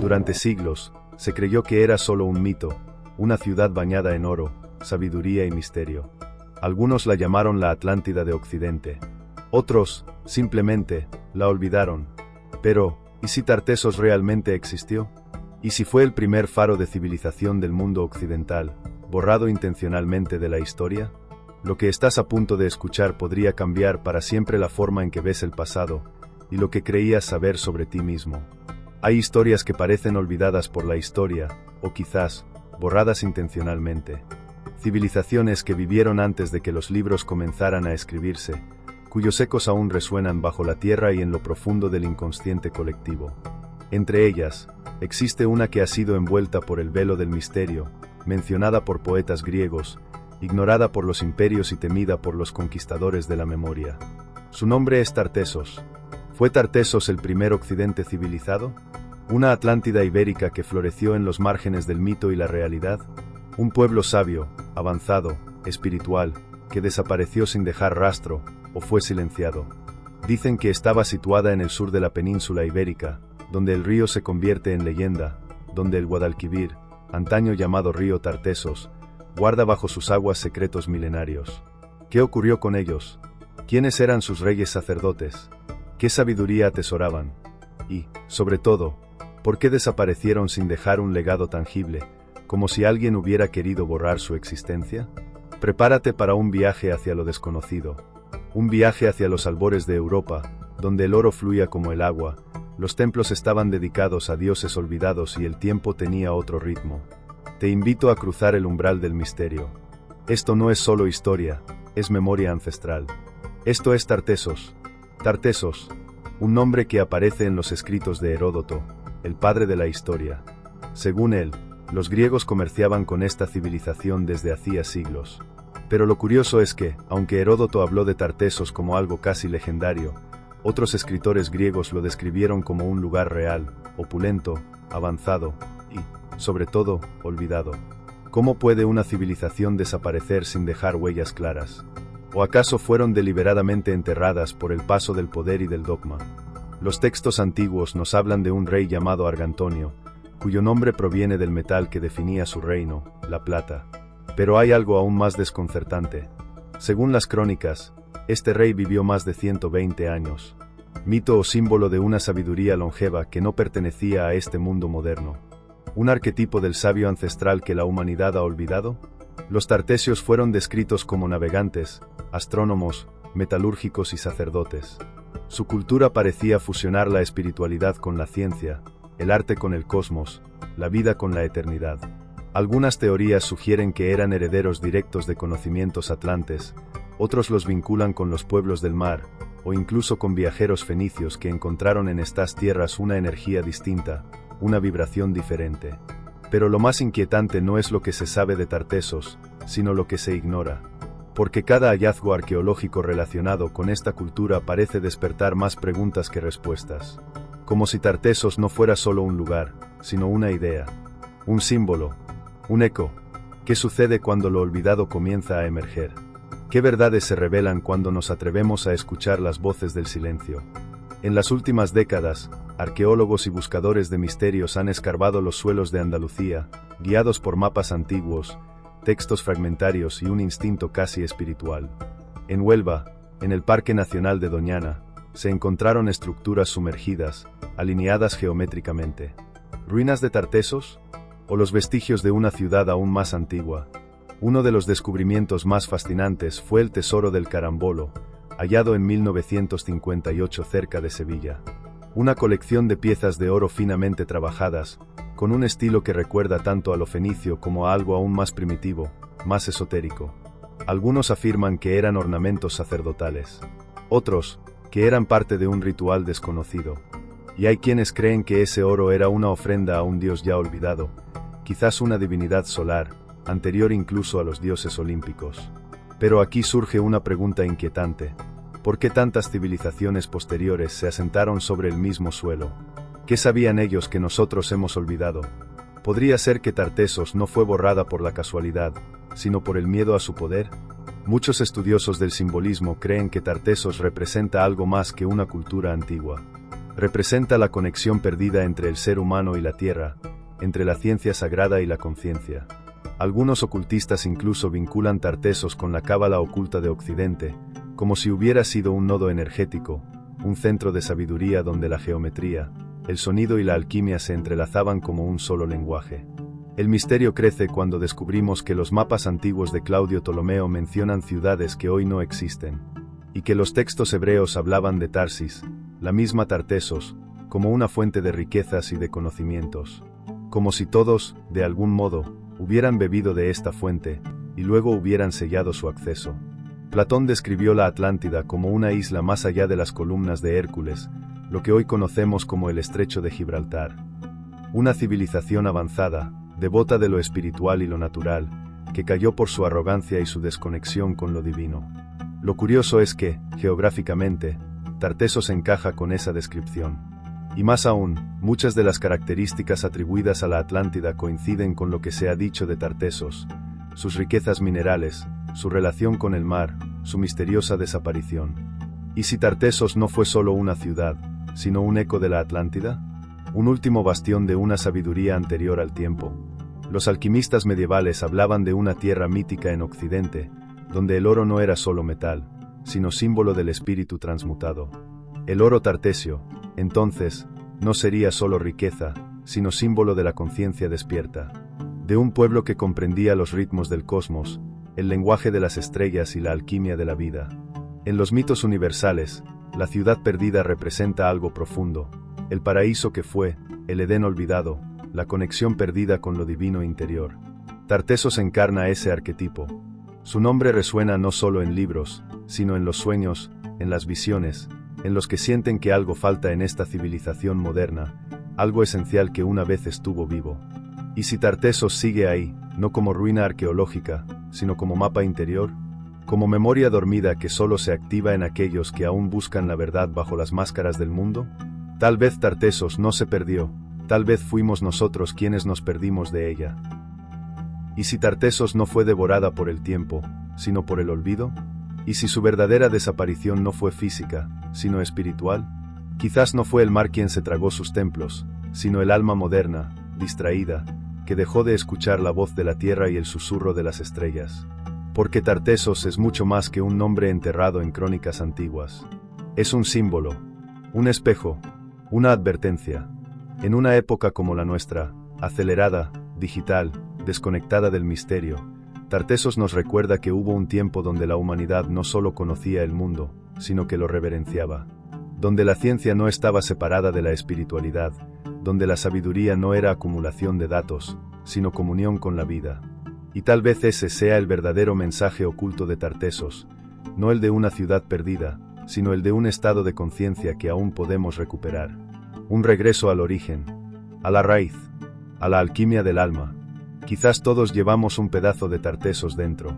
Durante siglos, se creyó que era solo un mito, una ciudad bañada en oro, sabiduría y misterio. Algunos la llamaron la Atlántida de Occidente. Otros, simplemente, la olvidaron. Pero, ¿y si Tartessos realmente existió? ¿Y si fue el primer faro de civilización del mundo occidental, borrado intencionalmente de la historia? Lo que estás a punto de escuchar podría cambiar para siempre la forma en que ves el pasado, y lo que creías saber sobre ti mismo. Hay historias que parecen olvidadas por la historia, o quizás, borradas intencionalmente. Civilizaciones que vivieron antes de que los libros comenzaran a escribirse, cuyos ecos aún resuenan bajo la tierra y en lo profundo del inconsciente colectivo. Entre ellas, existe una que ha sido envuelta por el velo del misterio, mencionada por poetas griegos, ignorada por los imperios y temida por los conquistadores de la memoria. Su nombre es Tartessos. ¿Fue Tartessos el primer occidente civilizado? ¿Una Atlántida ibérica que floreció en los márgenes del mito y la realidad? ¿Un pueblo sabio, avanzado, espiritual, que desapareció sin dejar rastro, o fue silenciado? Dicen que estaba situada en el sur de la península ibérica, donde el río se convierte en leyenda, donde el Guadalquivir, antaño llamado río Tartessos, guarda bajo sus aguas secretos milenarios. ¿Qué ocurrió con ellos? ¿Quiénes eran sus reyes sacerdotes? ¿Qué sabiduría atesoraban? Y, sobre todo, ¿por qué desaparecieron sin dejar un legado tangible, como si alguien hubiera querido borrar su existencia? Prepárate para un viaje hacia lo desconocido. Un viaje hacia los albores de Europa, donde el oro fluía como el agua, los templos estaban dedicados a dioses olvidados y el tiempo tenía otro ritmo. Te invito a cruzar el umbral del misterio. Esto no es solo historia, es memoria ancestral. Esto es Tartessos. Tartessos, un nombre que aparece en los escritos de Heródoto, el padre de la historia. Según él, los griegos comerciaban con esta civilización desde hacía siglos. Pero lo curioso es que, aunque Heródoto habló de Tartessos como algo casi legendario, otros escritores griegos lo describieron como un lugar real, opulento, avanzado y, sobre todo, olvidado. ¿Cómo puede una civilización desaparecer sin dejar huellas claras? ¿O acaso fueron deliberadamente enterradas por el paso del poder y del dogma? Los textos antiguos nos hablan de un rey llamado Argantonio, cuyo nombre proviene del metal que definía su reino, la plata. Pero hay algo aún más desconcertante. Según las crónicas, este rey vivió más de 120 años. Mito o símbolo de una sabiduría longeva que no pertenecía a este mundo moderno. ¿Un arquetipo del sabio ancestral que la humanidad ha olvidado? Los tartesios fueron descritos como navegantes, astrónomos, metalúrgicos y sacerdotes. Su cultura parecía fusionar la espiritualidad con la ciencia, el arte con el cosmos, la vida con la eternidad. Algunas teorías sugieren que eran herederos directos de conocimientos atlantes, otros los vinculan con los pueblos del mar, o incluso con viajeros fenicios que encontraron en estas tierras una energía distinta, una vibración diferente. Pero lo más inquietante no es lo que se sabe de Tartessos, sino lo que se ignora. Porque cada hallazgo arqueológico relacionado con esta cultura parece despertar más preguntas que respuestas. Como si Tartessos no fuera solo un lugar, sino una idea, un símbolo, un eco. ¿Qué sucede cuando lo olvidado comienza a emerger? ¿Qué verdades se revelan cuando nos atrevemos a escuchar las voces del silencio? En las últimas décadas, arqueólogos y buscadores de misterios han escarbado los suelos de Andalucía, guiados por mapas antiguos, textos fragmentarios y un instinto casi espiritual. En Huelva, en el Parque Nacional de Doñana, se encontraron estructuras sumergidas, alineadas geométricamente. ¿Ruinas de Tartessos? ¿O los vestigios de una ciudad aún más antigua? Uno de los descubrimientos más fascinantes fue el tesoro del Carambolo, hallado en 1958 cerca de Sevilla. Una colección de piezas de oro finamente trabajadas, con un estilo que recuerda tanto a lo fenicio como a algo aún más primitivo, más esotérico. Algunos afirman que eran ornamentos sacerdotales. Otros, que eran parte de un ritual desconocido. Y hay quienes creen que ese oro era una ofrenda a un dios ya olvidado, quizás una divinidad solar, anterior incluso a los dioses olímpicos. Pero aquí surge una pregunta inquietante. ¿Por qué tantas civilizaciones posteriores se asentaron sobre el mismo suelo? ¿Qué sabían ellos que nosotros hemos olvidado? ¿Podría ser que Tartessos no fue borrada por la casualidad, sino por el miedo a su poder? Muchos estudiosos del simbolismo creen que Tartessos representa algo más que una cultura antigua. Representa la conexión perdida entre el ser humano y la tierra, entre la ciencia sagrada y la conciencia. Algunos ocultistas incluso vinculan Tartesos con la cábala oculta de Occidente, como si hubiera sido un nodo energético, un centro de sabiduría donde la geometría, el sonido y la alquimia se entrelazaban como un solo lenguaje. El misterio crece cuando descubrimos que los mapas antiguos de Claudio Ptolomeo mencionan ciudades que hoy no existen, y que los textos hebreos hablaban de Tarsis, la misma Tartesos, como una fuente de riquezas y de conocimientos. Como si todos, de algún modo, hubieran bebido de esta fuente, y luego hubieran sellado su acceso. Platón describió la Atlántida como una isla más allá de las columnas de Hércules, lo que hoy conocemos como el Estrecho de Gibraltar. Una civilización avanzada, devota de lo espiritual y lo natural, que cayó por su arrogancia y su desconexión con lo divino. Lo curioso es que, geográficamente, Tartesos encaja con esa descripción. Y más aún, muchas de las características atribuidas a la Atlántida coinciden con lo que se ha dicho de Tartesos: sus riquezas minerales, su relación con el mar, su misteriosa desaparición. ¿Y si Tartesos no fue solo una ciudad, sino un eco de la Atlántida? Un último bastión de una sabiduría anterior al tiempo. Los alquimistas medievales hablaban de una tierra mítica en Occidente, donde el oro no era solo metal, sino símbolo del espíritu transmutado. El oro tartesio, entonces, no sería solo riqueza, sino símbolo de la conciencia despierta, de un pueblo que comprendía los ritmos del cosmos, el lenguaje de las estrellas y la alquimia de la vida. En los mitos universales, la ciudad perdida representa algo profundo, el paraíso que fue, el Edén olvidado, la conexión perdida con lo divino interior. Tartesos encarna ese arquetipo. Su nombre resuena no solo en libros, sino en los sueños, en las visiones, en los que sienten que algo falta en esta civilización moderna, algo esencial que una vez estuvo vivo. ¿Y si Tartesos sigue ahí, no como ruina arqueológica, sino como mapa interior? Como memoria dormida que solo se activa en aquellos que aún buscan la verdad bajo las máscaras del mundo? Tal vez Tartesos no se perdió, tal vez fuimos nosotros quienes nos perdimos de ella. ¿Y si Tartesos no fue devorada por el tiempo, sino por el olvido? ¿Y si su verdadera desaparición no fue física, sino espiritual? Quizás no fue el mar quien se tragó sus templos, sino el alma moderna, distraída, que dejó de escuchar la voz de la tierra y el susurro de las estrellas. Porque Tartesos es mucho más que un nombre enterrado en crónicas antiguas. Es un símbolo, un espejo, una advertencia. En una época como la nuestra, acelerada, digital, desconectada del misterio, Tartesos nos recuerda que hubo un tiempo donde la humanidad no solo conocía el mundo, sino que lo reverenciaba. Donde la ciencia no estaba separada de la espiritualidad, donde la sabiduría no era acumulación de datos, sino comunión con la vida. Y tal vez ese sea el verdadero mensaje oculto de Tartesos, no el de una ciudad perdida, sino el de un estado de conciencia que aún podemos recuperar. Un regreso al origen, a la raíz, a la alquimia del alma. Quizás todos llevamos un pedazo de Tartesos dentro,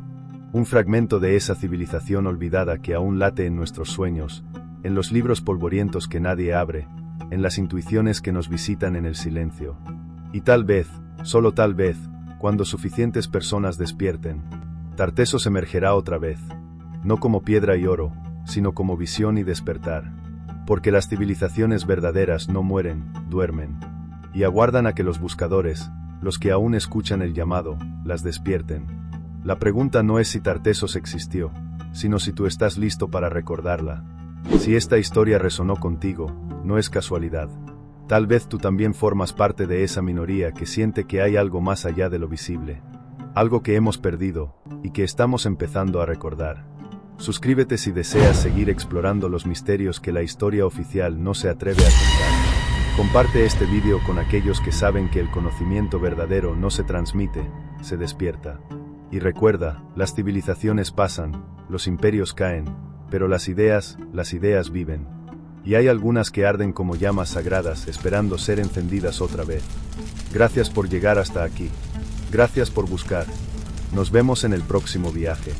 un fragmento de esa civilización olvidada que aún late en nuestros sueños, en los libros polvorientos que nadie abre, en las intuiciones que nos visitan en el silencio. Y tal vez, solo tal vez, cuando suficientes personas despierten, Tartesos emergerá otra vez, no como piedra y oro, sino como visión y despertar. Porque las civilizaciones verdaderas no mueren, duermen, y aguardan a que los buscadores, los que aún escuchan el llamado, las despierten. La pregunta no es si Tartesos existió, sino si tú estás listo para recordarla. Si esta historia resonó contigo, no es casualidad. Tal vez tú también formas parte de esa minoría que siente que hay algo más allá de lo visible, algo que hemos perdido, y que estamos empezando a recordar. Suscríbete si deseas seguir explorando los misterios que la historia oficial no se atreve a contar. Comparte este vídeo con aquellos que saben que el conocimiento verdadero no se transmite, se despierta. Y recuerda, las civilizaciones pasan, los imperios caen, pero las ideas viven. Y hay algunas que arden como llamas sagradas esperando ser encendidas otra vez. Gracias por llegar hasta aquí. Gracias por buscar. Nos vemos en el próximo viaje.